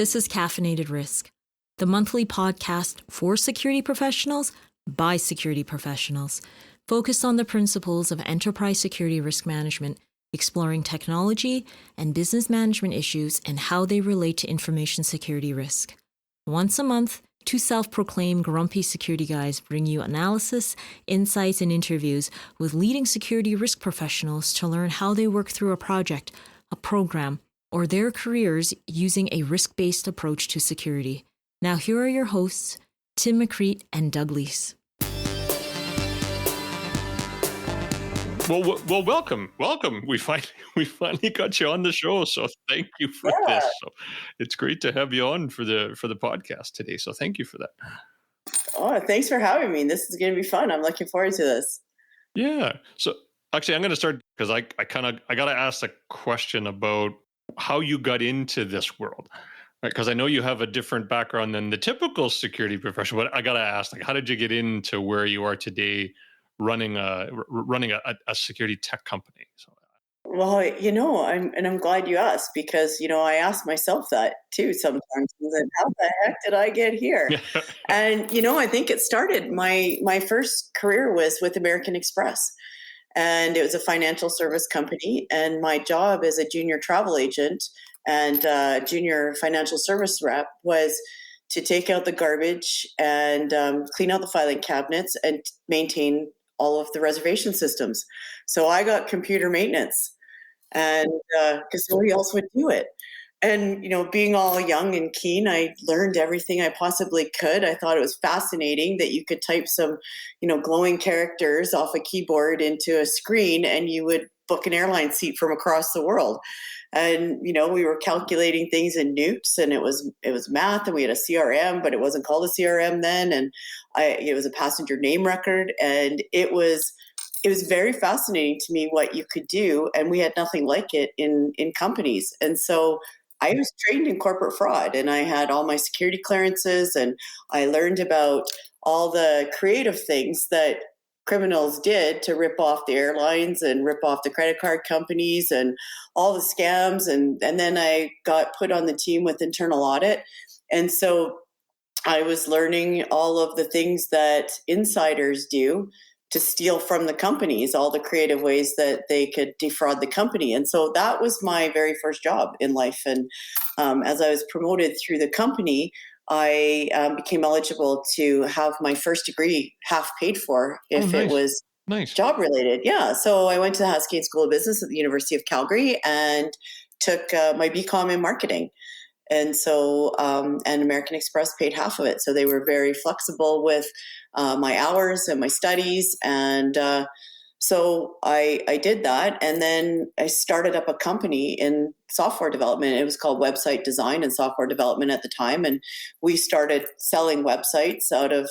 This is Caffeinated Risk, the monthly podcast for security professionals by security professionals, focused on the principles of enterprise security risk management, exploring technology and business management issues and how they relate to information security risk. Once a month, two self-proclaimed grumpy security guys bring you analysis, insights, and interviews with leading security risk professionals to learn how they work through a project, a program, or their careers using a risk-based approach to security. Now here are your hosts, Tim McCreet and Doug Leese. Well, welcome. We finally got you on the show. So thank you for this. So it's great to have you on for the podcast today. So thank you for that. Oh, thanks for having me. This is going to be fun. I'm looking forward to this. Yeah. So actually, I'm going to start because I got to ask a question about how you got into this world, right? Because I know you have a different background than the typical security professional. But I got to ask, how did you get into where you are today? Running a security tech company. So. Well, I'm glad you asked because, I ask myself that too sometimes. And how the heck did I get here? And, I think it started, my first career was with American Express, and it was a financial service company. And my job as a junior travel agent and junior financial service rep was to take out the garbage and clean out the filing cabinets and maintain all of the reservation systems. So I got computer maintenance, and because nobody else would do it. And, being all young and keen, I learned everything I possibly could. I thought it was fascinating that you could type some, glowing characters off a keyboard into a screen and you would book an airline seat from across the world. And, we were calculating things in newts, and it was math, and we had a CRM, but it wasn't called a CRM then. And it was a passenger name record. And it was very fascinating to me what you could do. And we had nothing like it in companies. And so I was trained in corporate fraud, and I had all my security clearances, and I learned about all the creative things that criminals did to rip off the airlines and rip off the credit card companies and all the scams. And then I got put on the team with internal audit. And so I was learning all of the things that insiders do to steal from the companies, all the creative ways that they could defraud the company. And so that was my very first job in life. And as I was promoted through the company, I became eligible to have my first degree half paid for if it was job related. Yeah. So I went to the Cascade School of Business at the University of Calgary and took my BCom in marketing. And so, and American Express paid half of it. So they were very flexible with my hours and my studies. And so I did that. And then I started up a company in software development. It was called Website Design and Software Development at the time. And we started selling websites out of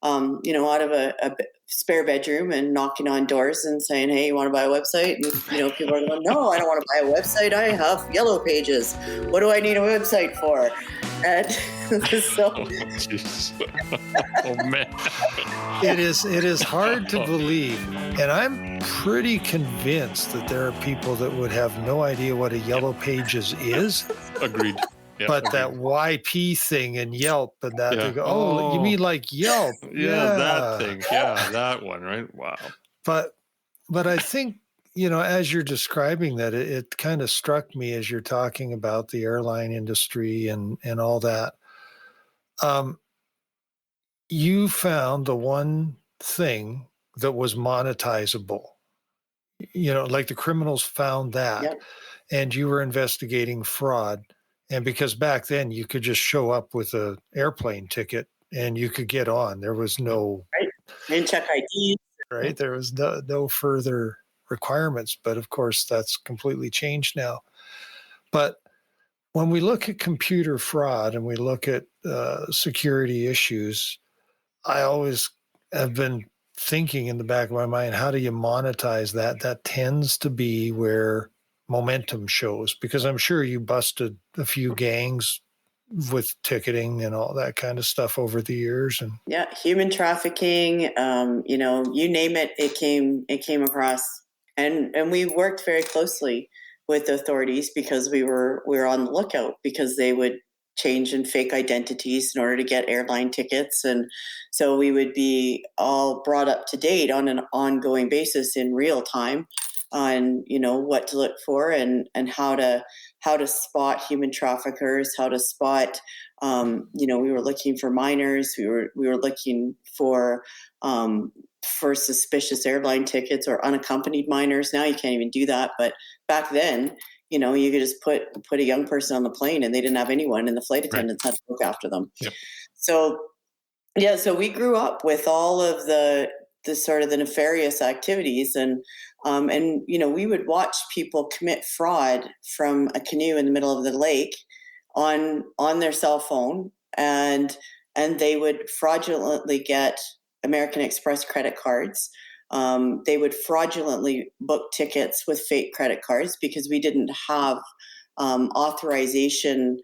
a spare bedroom and knocking on doors and saying, hey, you want to buy a website? And, people are going, no, I don't want to buy a website. I have Yellow Pages. What do I need a website for? And so... Oh, man. It is hard to believe. And I'm pretty convinced that there are people that would have no idea what a Yellow Pages is. Agreed. Yeah, but that YP thing in Yelp and that, they go, you mean like Yelp? Yeah, that thing. Yeah, that one, right? Wow. But I think, as you're describing that, it kind of struck me as you're talking about the airline industry and all that. You found the one thing that was monetizable, like the criminals found that, yep. And you were investigating fraud. And because back then you could just show up with an airplane ticket and you could get on. There was no... Right. And check ID. Right. There was no further requirements. But of course, that's completely changed now. But when we look at computer fraud and we look at security issues, I always have been thinking in the back of my mind, how do you monetize that? That tends to be where momentum shows, because I'm sure you busted a few gangs with ticketing and all that kind of stuff over the years. And yeah, human trafficking, you name it, it came across. And we worked very closely with authorities because we were on the lookout, because they would change in fake identities in order to get airline tickets. And so we would be all brought up to date on an ongoing basis in real time on, what to look for and how to spot human traffickers, how to spot, we were looking for minors, we were looking for suspicious airline tickets or unaccompanied minors. Now you can't even do that. But back then, you could just put a young person on the plane and they didn't have anyone, and the flight attendants had to look after them. Yep. So we grew up with all of the sort of the nefarious activities, and we would watch people commit fraud from a canoe in the middle of the lake on their cell phone, and they would fraudulently get American Express credit cards. They would fraudulently book tickets with fake credit cards because we didn't have authorization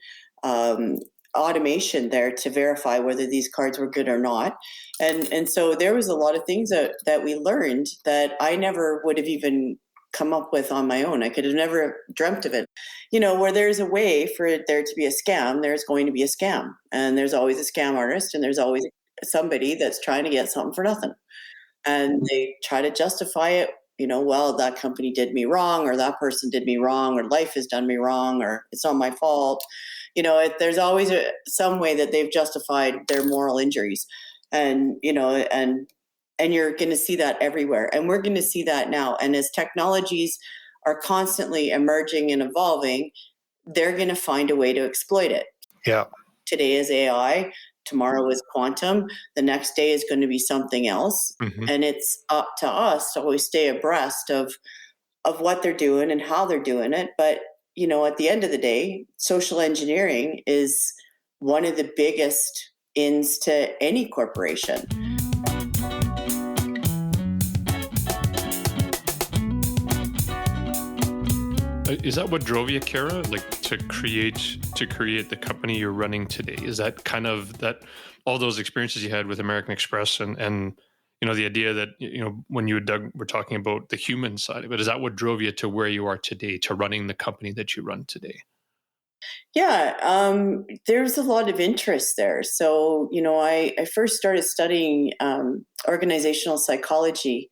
automation there to verify whether these cards were good or not. And so there was a lot of things that we learned that I never would have even come up with on my own. I could have never dreamt of it. Where there's a way for there to be a scam, there's going to be a scam. And there's always a scam artist, and there's always somebody that's trying to get something for nothing. And they try to justify it, well, that company did me wrong, or that person did me wrong, or life has done me wrong, or it's not my fault. There's always some way that they've justified their moral injuries. And, and you're going to see that everywhere. And we're going to see that now. And as technologies are constantly emerging and evolving, they're going to find a way to exploit it. Yeah. Today is AI. Tomorrow is quantum. The next day is going to be something else. Mm-hmm. And it's up to us to always stay abreast of what they're doing and how they're doing it. But, at the end of the day, social engineering is one of the biggest ins to any corporation. Is that what drove you, Cara, to create the company you're running today? Is that kind of that all those experiences you had with American Express and the idea that when you and Doug were talking about the human side of it, is that what drove you to where you are today, to running the company that you run today? Yeah, there's a lot of interest there. So I first started studying organizational psychology.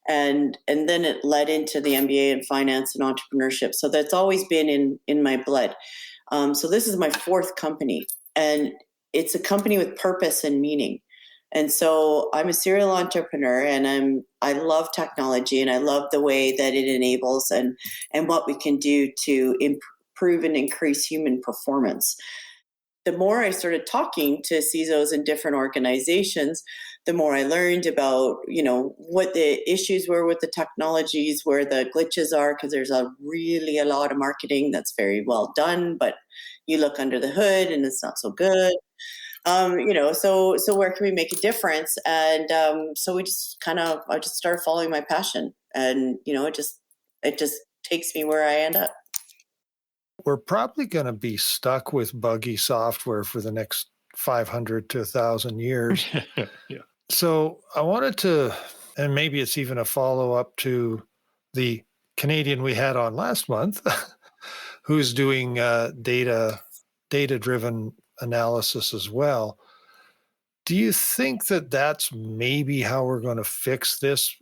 And then it led into the MBA in finance and entrepreneurship. So that's always been in my blood. So this is my fourth company, and it's a company with purpose and meaning. And so I'm a serial entrepreneur, and I love technology, and I love the way that it enables and what we can do to improve and increase human performance. The more I started talking to CISOs in different organizations, the more I learned about, what the issues were with the technologies, where the glitches are, because there's a lot of marketing that's very well done, but you look under the hood and it's not so good. So where can we make a difference? And so I just started following my passion, and it just takes me where I end up. We're probably going to be stuck with buggy software for the next 500 to 1,000 years. Yeah. So I wanted to, and maybe it's even a follow-up to the Canadian we had on last month, who's doing data-driven analysis as well. Do you think that that's maybe how we're going to fix this?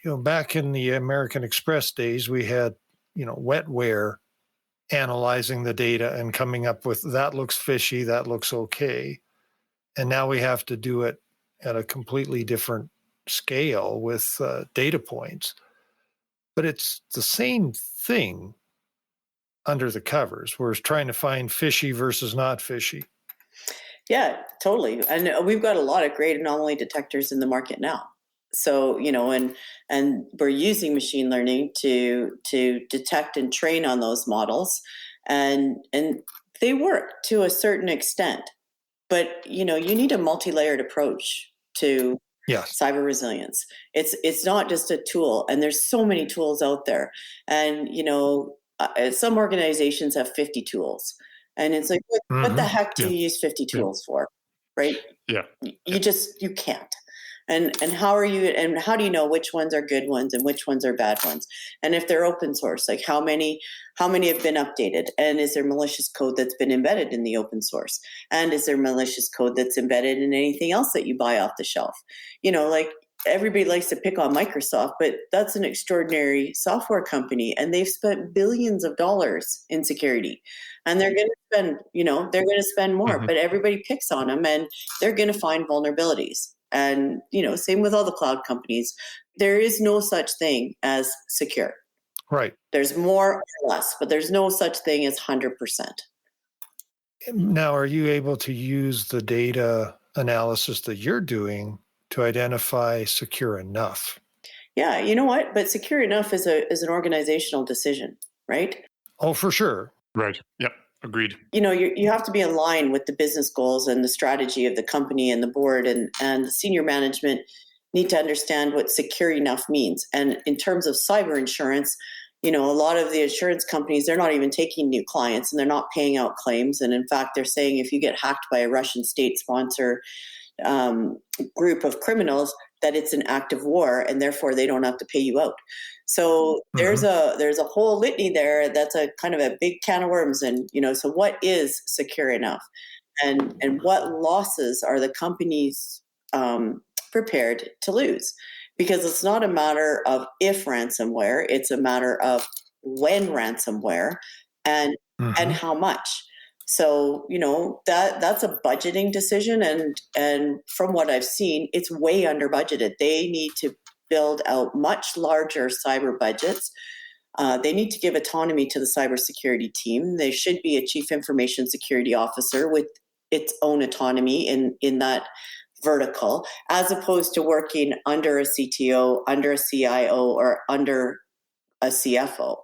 Back in the American Express days, we had, wetware analyzing the data and coming up with that looks fishy, that looks okay. And now we have to do it at a completely different scale with data points. But it's the same thing under the covers. We're trying to find fishy versus not fishy. Yeah, totally. And we've got a lot of great anomaly detectors in the market now. So, and we're using machine learning to detect and train on those models, and they work to a certain extent. But, you need a multi-layered approach to cyber resilience. It's not just a tool, and there's so many tools out there. And, some organizations have 50 tools, and it's like, what the heck do you use 50 tools for? Right? Yeah. You can't. And how do you know which ones are good ones and which ones are bad ones? And if they're open source, like how many have been updated? And is there malicious code that's been embedded in the open source? And is there malicious code that's embedded in anything else that you buy off the shelf? Like everybody likes to pick on Microsoft, but that's an extraordinary software company, and they've spent billions of dollars in security, and they're going to spend more, but everybody picks on them, and they're going to find vulnerabilities. And, same with all the cloud companies. There is no such thing as secure. Right. There's more or less, but there's no such thing as 100%. Now, are you able to use the data analysis that you're doing to identify secure enough? Yeah, you know what? But secure enough is an organizational decision, right? Oh, for sure. Right. Yep. Agreed. You have to be in line with the business goals and the strategy of the company and the board, and the senior management need to understand what secure enough means. And in terms of cyber insurance, a lot of the insurance companies, they're not even taking new clients, and they're not paying out claims. And in fact, they're saying if you get hacked by a Russian state sponsor group of criminals, that it's an act of war, and therefore they don't have to pay you out. So there's a whole litany there. That's a kind of a big can of worms. And so what is secure enough, and what losses are the companies prepared to lose? Because it's not a matter of if ransomware, it's a matter of when ransomware, and how much. So, that's a budgeting decision. And from what I've seen, it's way under budgeted. They need to build out much larger cyber budgets. They need to give autonomy to the cybersecurity team. There should be a chief information security officer with its own autonomy in that vertical, as opposed to working under a CTO, under a CIO, or under a CFO,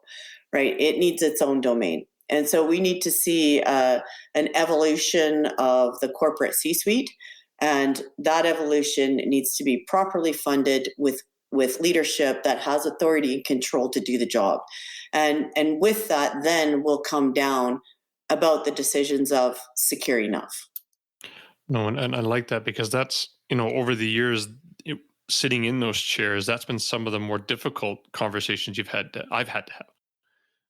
right? It needs its own domain. And so we need to see an evolution of the corporate C-suite, and that evolution needs to be properly funded with leadership that has authority and control to do the job. And with that, then will come down about the decisions of secure enough. No, and I like that, because that's, over the years, sitting in those chairs, that's been some of the more difficult conversations I've had to have,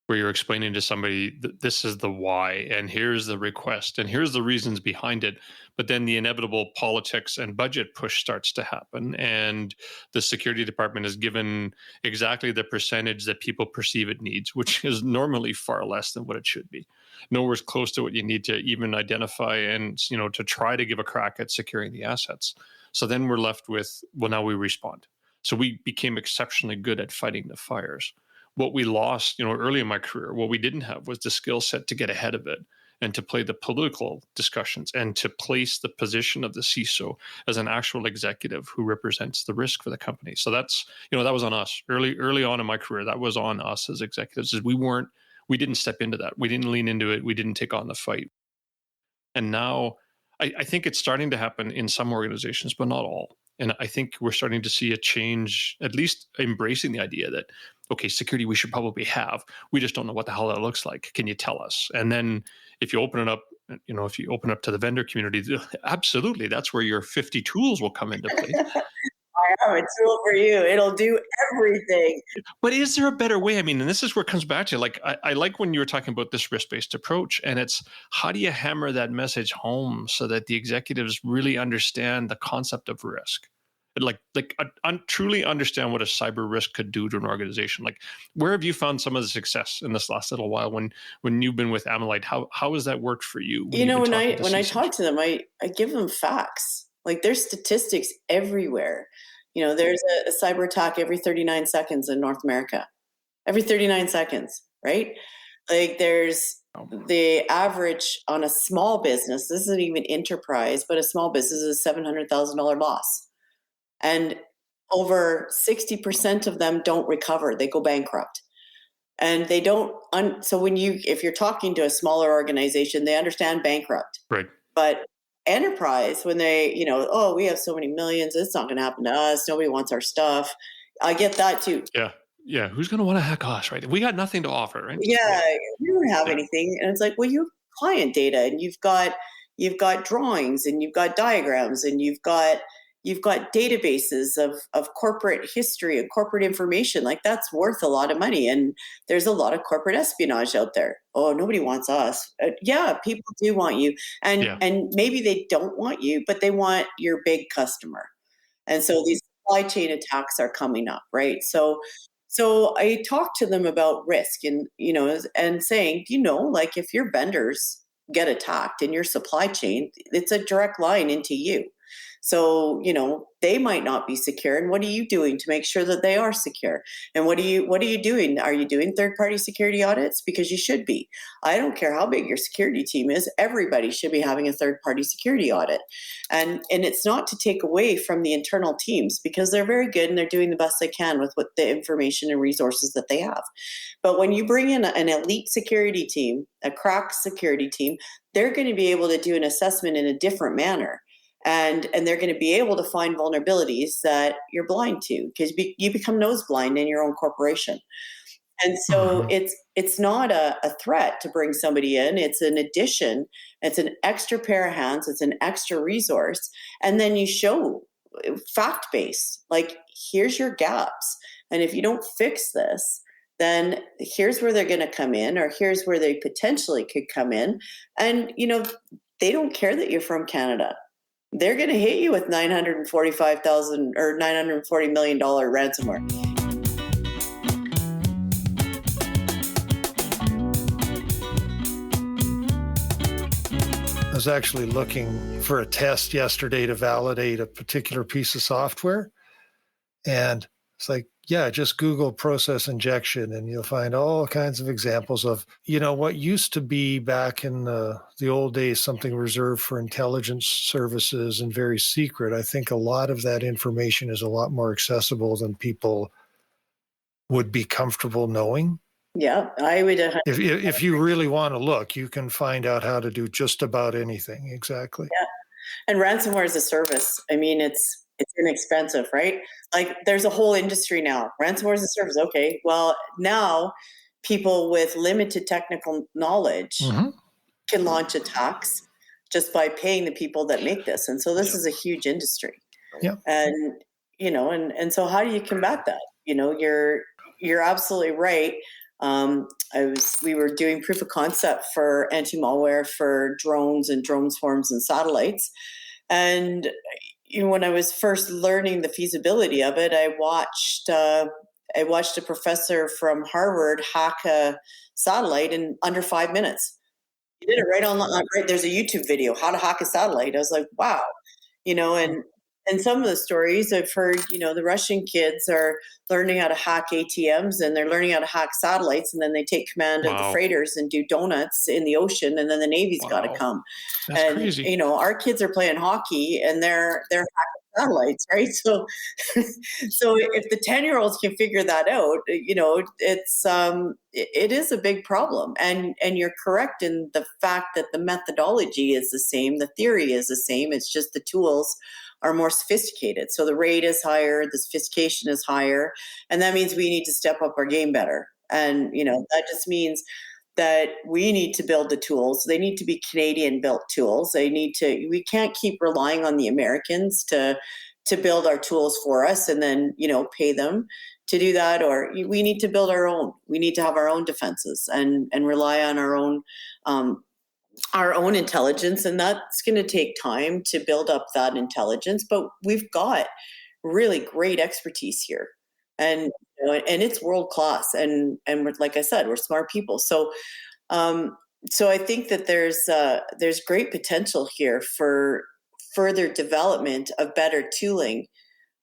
where you're explaining to somebody that this is the why, and here's the request, and here's the reasons behind it. But then the inevitable politics and budget push starts to happen, and the security department is given exactly the percentage that people perceive it needs, which is normally far less than what it should be. Nowhere's close to what you need to even identify and, to try to give a crack at securing the assets. So then we're left with, well, now we respond. So we became exceptionally good at fighting the fires. What we lost, early in my career, what we didn't have was the skill set to get ahead of it and to play the political discussions and to place the position of the CISO as an actual executive who represents the risk for the company. So that's, that was on us early on in my career. That was on us as executives. We didn't step into that. We didn't lean into it. We didn't take on the fight. And now I think it's starting to happen in some organizations, but not all. And I think we're starting to see a change, at least embracing the idea that, okay, security we should probably have. We just don't know what the hell that looks like. Can you tell us? And then if you open it up, to the vendor community, absolutely, that's where your 50 tools will come into play. I have a tool for you. It'll do everything. But is there a better way? I mean, and this is where it comes back to, I like when you were talking about this risk-based approach, and it's how do you hammer that message home so that the executives really understand the concept of risk? Truly understand what a cyber risk could do to an organization. Like, where have you found some of the success in this last little while when you've been with Amylite? How has that worked for you? When I talk to them, I give them facts. Like, there's statistics everywhere. There's a cyber attack every 39 seconds in North America. Every 39 seconds, right? Like, there's the average on a small business. This isn't even enterprise, but a small business is a $700,000 loss. And over 60% of them don't recover. They go bankrupt. And they don't. So if you're talking to a smaller organization, they understand bankrupt. Right. But enterprise, when they, we have so many millions, it's not going to happen to us. Nobody wants our stuff. I get that too. Yeah. Yeah. Who's going to want to hack us, right? We got nothing to offer, right? Yeah. We don't have anything. And it's like, well, you have client data, and you've got drawings, and you've got diagrams, and you've got, you've got databases of corporate history and corporate information. Like, that's worth a lot of money. And there's a lot of corporate espionage out there. Oh, nobody wants us. Yeah, people do want you. And maybe they don't want you, but they want your big customer. And so these supply chain attacks are coming up, right? So I talked to them about risk and, and saying, like, if your vendors get attacked in your supply chain, it's a direct line into you. So, they might not be secure. And what are you doing to make sure that they are secure? And what are you doing? Are you doing third-party security audits? Because you should be. I don't care how big your security team is. Everybody should be having a third-party security audit. And it's not to take away from the internal teams, because they're very good and they're doing the best they can with what the information and resources that they have. But when you bring in an elite security team, a crack security team, they're going to be able to do an assessment in a different manner. And they're going to be able to find vulnerabilities that you're blind to, because you become nose blind in your own corporation. And so it's not a threat to bring somebody in. It's an addition. It's an extra pair of hands. It's an extra resource. And then you show fact-based, like, here's your gaps. And if you don't fix this, then here's where they're going to come in, or here's where they potentially could come in. And, they don't care that you're from Canada. They're going to hit you with $945,000 or $940 million ransomware. I was actually looking for a test yesterday to validate a particular piece of software. And it's like, yeah, just Google process injection and you'll find all kinds of examples of, what used to be back in the old days, something reserved for intelligence services and very secret. I think a lot of that information is a lot more accessible than people would be comfortable knowing. Yeah, I would. If you really want to look, you can find out how to do just about anything. Exactly. Yeah. And ransomware is a service. I mean, it's inexpensive, right? Like, there's a whole industry now. Ransomware is a service. Okay. Well, now people with limited technical knowledge can launch attacks just by paying the people that make this. And so this is a huge industry. Yeah. And, and so how do you combat that? You're absolutely right. We were doing proof of concept for anti-malware for drones and drone swarms and satellites. And when I was first learning the feasibility of it, I watched a professor from Harvard hack a satellite in under 5 minutes. He did it right on. Right, there's a YouTube video, how to hack a satellite. I was like, wow, and some of the stories I've heard, the Russian kids are learning how to hack ATMs and they're learning how to hack satellites, and then they take command of the freighters and do donuts in the ocean, and then the Navy's got to come. That's crazy. Our kids are playing hockey and they're hacking satellites, right? So if the 10-year-olds can figure that out, it is a big problem. And you're correct in the fact that the methodology is the same, the theory is the same. It's just the tools are more sophisticated. So the rate is higher, the sophistication is higher, and that means we need to step up our game better. And, that just means that we need to build the tools. They need to be Canadian built tools. We can't keep relying on the Americans to build our tools for us and then, pay them to do that. Or we need to build our own. We need to have our own defenses and rely on our own intelligence, and that's going to take time to build up that intelligence. But we've got really great expertise here, and it's world class. And we're, like I said, we're smart people. So I think that there's great potential here for further development of better tooling.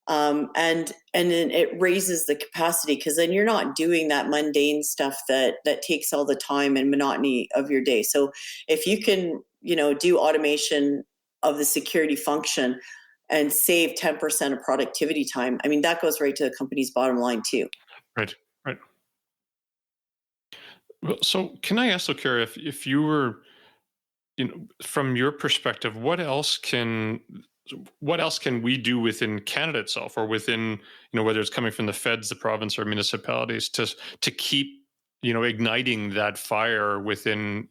And then it raises the capacity, because then you're not doing that mundane stuff that takes all the time and monotony of your day. So if you can, do automation of the security function and save 10% of productivity time, I mean, that goes right to the company's bottom line too. Right. Well, so can I ask, so Cara, if you were, from your perspective, what else can we do within Canada itself, or within, whether it's coming from the feds, the province, or municipalities, to keep igniting that fire within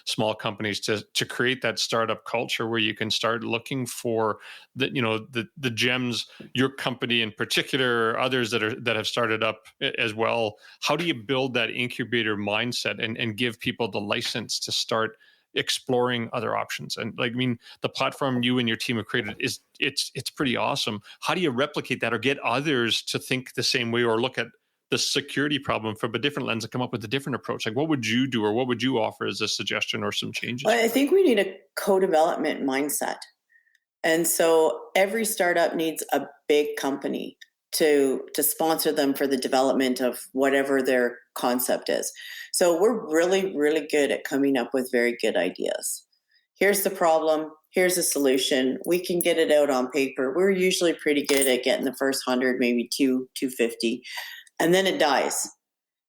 small companies to create that startup culture where you can start looking for the gems, your company in particular, or others that have started up as well. How do you build that incubator mindset and give people the license to start exploring other options? And the platform you and your team have created it's pretty awesome. How do you replicate that or get others to think the same way or look at the security problem from a different lens and come up with a different approach? Like, what would you do, or what would you offer as a suggestion or some changes? Well, I think we need a co-development mindset. And so every startup needs a big company to sponsor them for the development of whatever their concept is. So we're really, really good at coming up with very good ideas. Here's the problem. Here's a solution. We can get it out on paper. We're usually pretty good at getting the first 100, maybe 250. And then it dies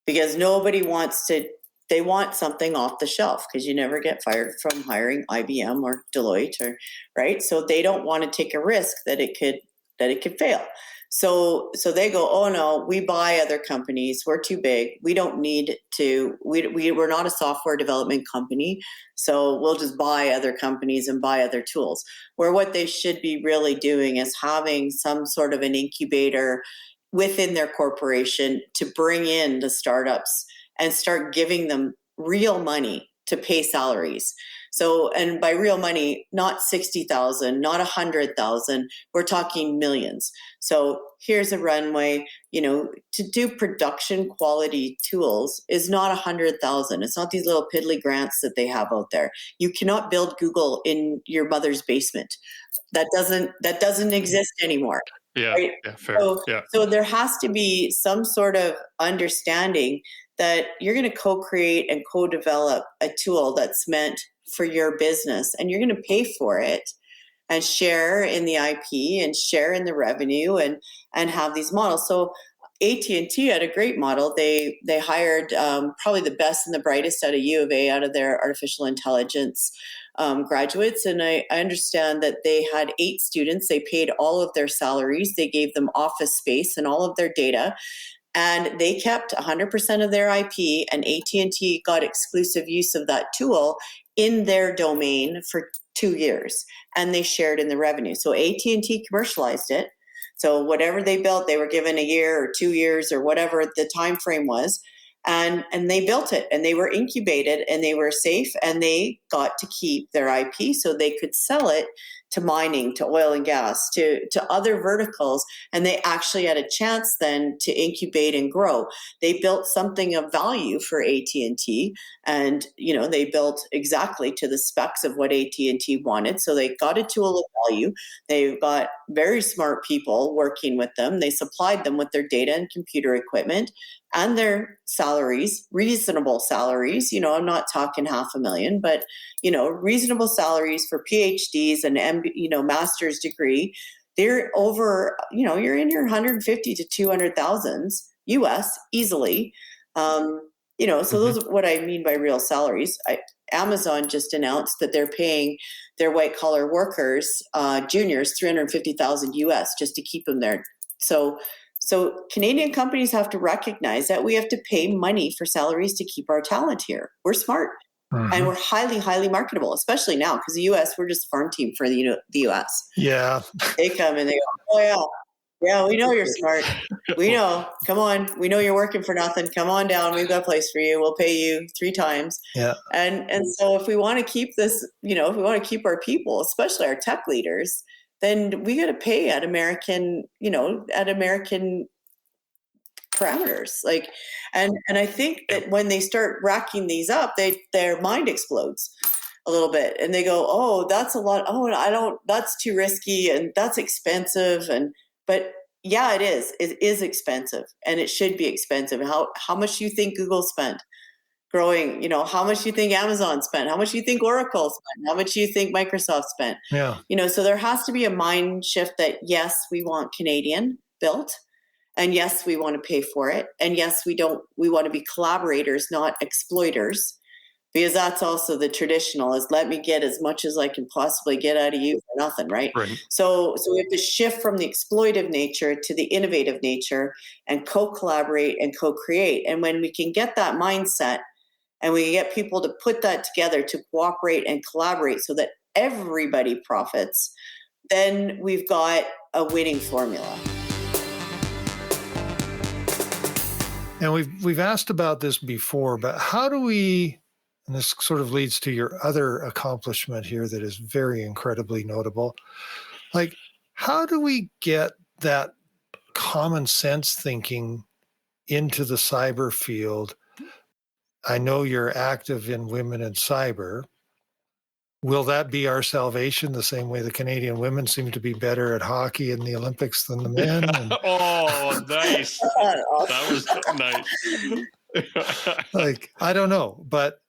because nobody wants to, they want something off the shelf because you never get fired from hiring IBM or Deloitte, or right. So they don't want to take a risk that it could fail. So they go, oh no, we buy other companies. We're too big. We don't need to, we're not a software development company. So we'll just buy other companies and buy other tools. Where what they should be really doing is having some sort of an incubator within their corporation to bring in the startups and start giving them real money to pay salaries. So, and by real money, not 60,000, not 100,000, we're talking millions. So here's a runway, to do production quality tools is not 100,000. It's not these little piddly grants that they have out there. You cannot build Google in your mother's basement. That doesn't exist anymore. Yeah, right? yeah, fair. So there has to be some sort of understanding that you're going to co-create and co-develop a tool that's meant for your business, and you're going to pay for it and share in the IP and share in the revenue and have these models. So AT&T had a great model. They hired probably the best and the brightest out of U of A, out of their artificial intelligence graduates. And I understand that they had 8 students. They paid all of their salaries. They gave them office space and all of their data. And they kept 100% of their IP, and AT&T got exclusive use of that tool in their domain for 2 years. And they shared in the revenue. So AT&T commercialized it. So whatever they built, they were given a year or 2 years or whatever the time frame was. And they built it, and they were incubated, and they were safe, and they got to keep their IP so they could sell it to mining, to oil and gas, to other verticals. And they actually had a chance then to incubate and grow. They built something of value for AT&T, and they built exactly to the specs of what AT&T wanted. So they got a tool of value. They've got very smart people working with them. They supplied them with their data and computer equipment and their salaries, reasonable salaries. I'm not talking $500,000, but reasonable salaries for PhDs and master's degree. They're over, you're in your 150 to 200,000 US easily. So those are what I mean by real salaries. Amazon just announced that they're paying their white collar workers, juniors, 350,000 US just to keep them there. So Canadian companies have to recognize that we have to pay money for salaries to keep our talent here. We're smart. Mm-hmm. And we're highly, highly marketable, especially now, because the U.S., we're just farm team for the U.S. Yeah. They come and they go, oh, yeah, we know you're smart. We know. Come on. We know you're working for nothing. Come on down. We've got a place for you. We'll pay you 3 times. Yeah. And so if we want to keep this, if we want to keep our people, especially our tech leaders, then we got to pay at American parameters. And I think that when they start racking these up, their mind explodes a little bit, and they go, "Oh, that's a lot. Oh, that's too risky, and that's expensive." But yeah, it is. It is expensive, and it should be expensive. How much do you think Google spent growing? How much do you think Amazon spent? How much do you think Oracle spent? How much do you think Microsoft spent? Yeah. So there has to be a mind shift that yes, we want Canadian built. And yes, we want to pay for it. And yes, we want to be collaborators, not exploiters. because that's also the traditional is let me get as much as I can possibly get out of you for nothing, right? Right. So we have to shift from the exploitive nature to the innovative nature and co-collaborate and co-create. And when we can get that mindset and we get people to put that together to cooperate and collaborate so that everybody profits, then we've got a winning formula. And we've asked about this before, but how do we, and this sort of leads to your other accomplishment here that is very incredibly notable, like how do we get that common sense thinking into the cyber field? I know you're active in women in cyber. Will that be our salvation the same way the Canadian women seem to be better at hockey in the Olympics than the men? And Oh, nice. That was nice. like, I don't know, but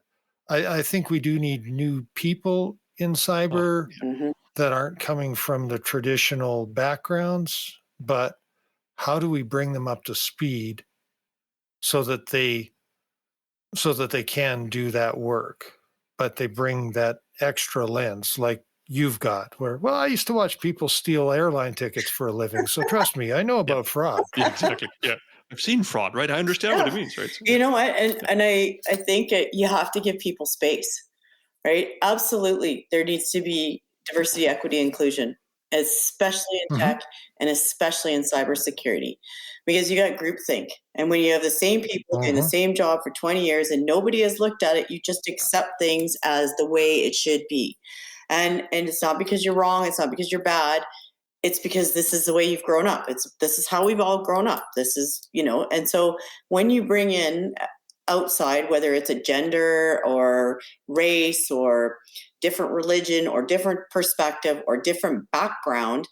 I think we do need new people in cyber that aren't coming from the traditional backgrounds, but how do we bring them up to speed so that they can do that work, but they bring that extra lens like you've got where, well, I used to watch people steal airline tickets for a living. So trust me, I know about fraud. Yeah, exactly. Yeah. I've seen fraud, right? I understand what it means, right? So, You know what? And I think you have to give people space, right? Absolutely. There needs to be diversity, equity, inclusion, especially in tech and especially in cybersecurity, because you got groupthink. And when you have the same people doing the same job for 20 years and nobody has looked at it, you just accept things as the way it should be. And it's not because you're wrong. It's not because you're bad. It's because this is the way you've grown up. This is how we've all grown up. This is, and so when you bring in outside, whether it's a gender or race or different religion or different perspective or different background,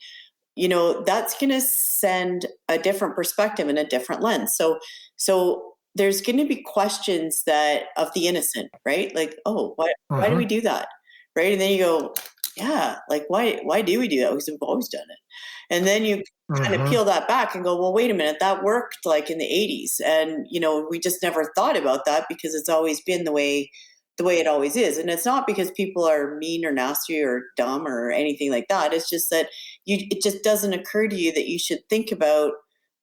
that's going to send a different perspective and a different lens. So there's going to be questions that of the innocent, right? Like, oh, why do we do that? Right. And then you go, yeah, like, why do we do that? Because we've always done it. And then you kind of peel that back and go, well, wait a minute, that worked like in the 80s. And, we just never thought about that because it's always been the way it always is. And it's not because people are mean or nasty or dumb or anything like that. It's just that it just doesn't occur to you that you should think about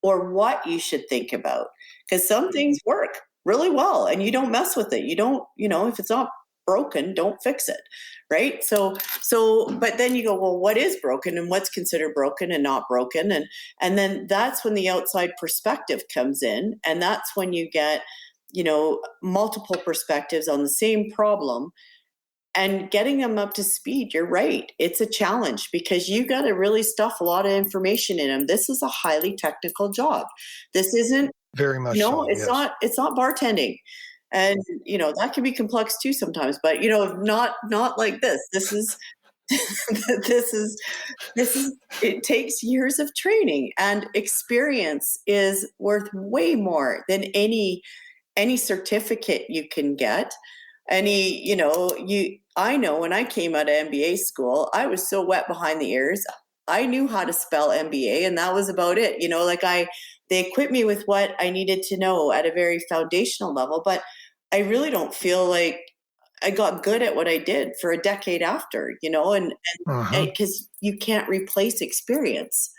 or what you should think about, because some things work really well and you don't mess with it. You don't, if it's not broken, don't fix it. Right. So, but then you go, well, what is broken and what's considered broken and not broken? And then that's when the outside perspective comes in. And that's when you get, multiple perspectives on the same problem and getting them up to speed. You're right. It's a challenge because you got to really stuff a lot of information in them. This is a highly technical job. This isn't very much. It's not bartending. And, that can be complex too sometimes, but, not like this. This is, it takes years of training, and experience is worth way more than any certificate you can get. I know when I came out of MBA school, I was so wet behind the ears. I knew how to spell MBA and that was about it. They equipped me with what I needed to know at a very foundational level, but I really don't feel like I got good at what I did for a decade after, and because you can't replace experience.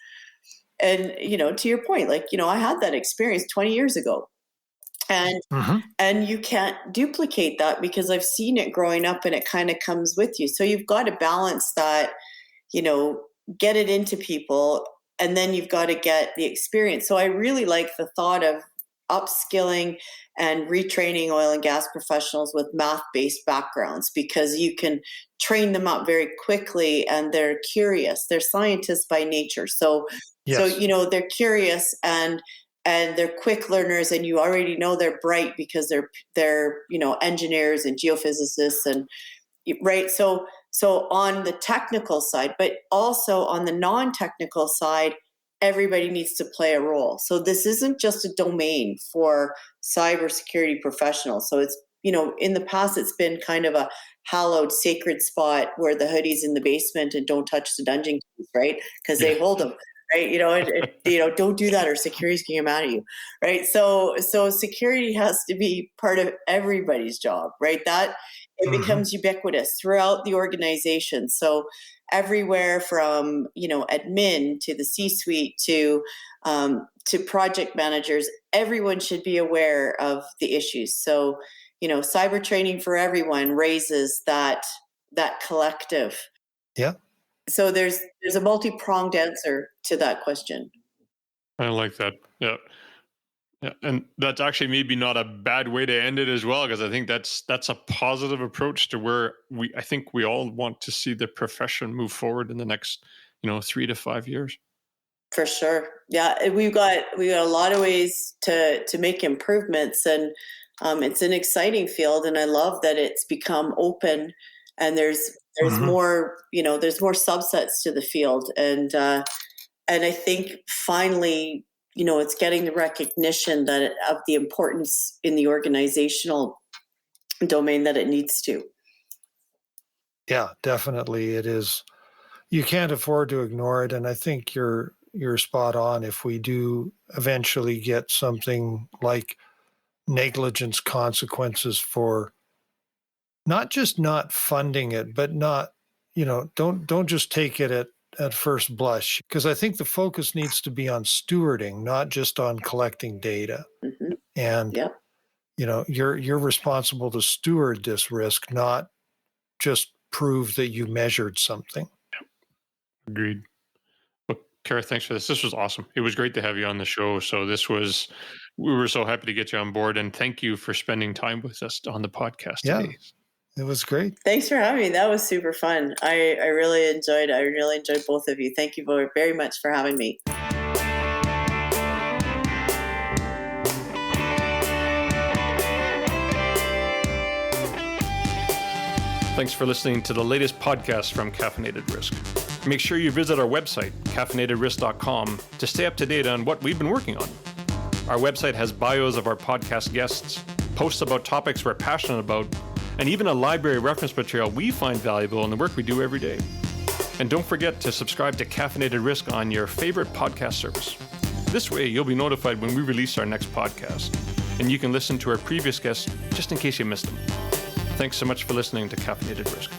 And, to your point, like, I had that experience 20 years ago and you can't duplicate that because I've seen it growing up and it kind of comes with you. So you've got to balance that, get it into people, and then you've got to get the experience. So I really like the thought of upskilling and retraining oil and gas professionals with math-based backgrounds, because you can train them up very quickly and they're curious. They're scientists by nature. So they're curious and they're quick learners, and you already know they're bright because they're engineers and geophysicists and right. So on the technical side, but also on the non-technical side, everybody needs to play a role. So this isn't just a domain for cybersecurity professionals. So it's, in the past, it's been kind of a hallowed sacred spot where the hoodie's in the basement and don't touch the dungeon keys, right? Because they hold them, right? Don't do that or security's going to get mad at you, right? So security has to be part of everybody's job, right? That it becomes ubiquitous throughout the organization. So everywhere from, admin to the C-suite to project managers, everyone should be aware of the issues. So, cyber training for everyone raises that collective. Yeah. So there's a multi-pronged answer to that question. I like that. Yeah. Yeah. And that's actually maybe not a bad way to end it as well, because I think that's a positive approach to where I think we all want to see the profession move forward in the next, 3 to 5 years. For sure. Yeah. We've got a lot of ways to make improvements, and it's an exciting field, and I love that it's become open, and there's more, there's more subsets to the field. And I think finally, it's getting the recognition of the importance in the organizational domain that it needs to. Yeah, definitely it is. You can't afford to ignore it. And I think you're spot on. If we do eventually get something like negligence consequences for not just not funding it, but not, don't just take it at first blush, because I think the focus needs to be on stewarding, not just on collecting data. Mm-hmm. And, yep. You're responsible to steward this risk, not just prove that you measured something. Agreed. Well, Cara, thanks for this. This was awesome. It was great to have you on the show. So we were so happy to get you on board, and thank you for spending time with us on the podcast today. It was great. Thanks for having me. That was super fun. I really enjoyed both of you. Thank you very much for having me. Thanks for listening to the latest podcast from Caffeinated Risk. Make sure you visit our website, caffeinatedrisk.com, to stay up to date on what we've been working on. Our website has bios of our podcast guests, posts about topics we're passionate about, and even a library reference material we find valuable in the work we do every day. And don't forget to subscribe to Caffeinated Risk on your favorite podcast service. This way, you'll be notified when we release our next podcast, and you can listen to our previous guests just in case you missed them. Thanks so much for listening to Caffeinated Risk.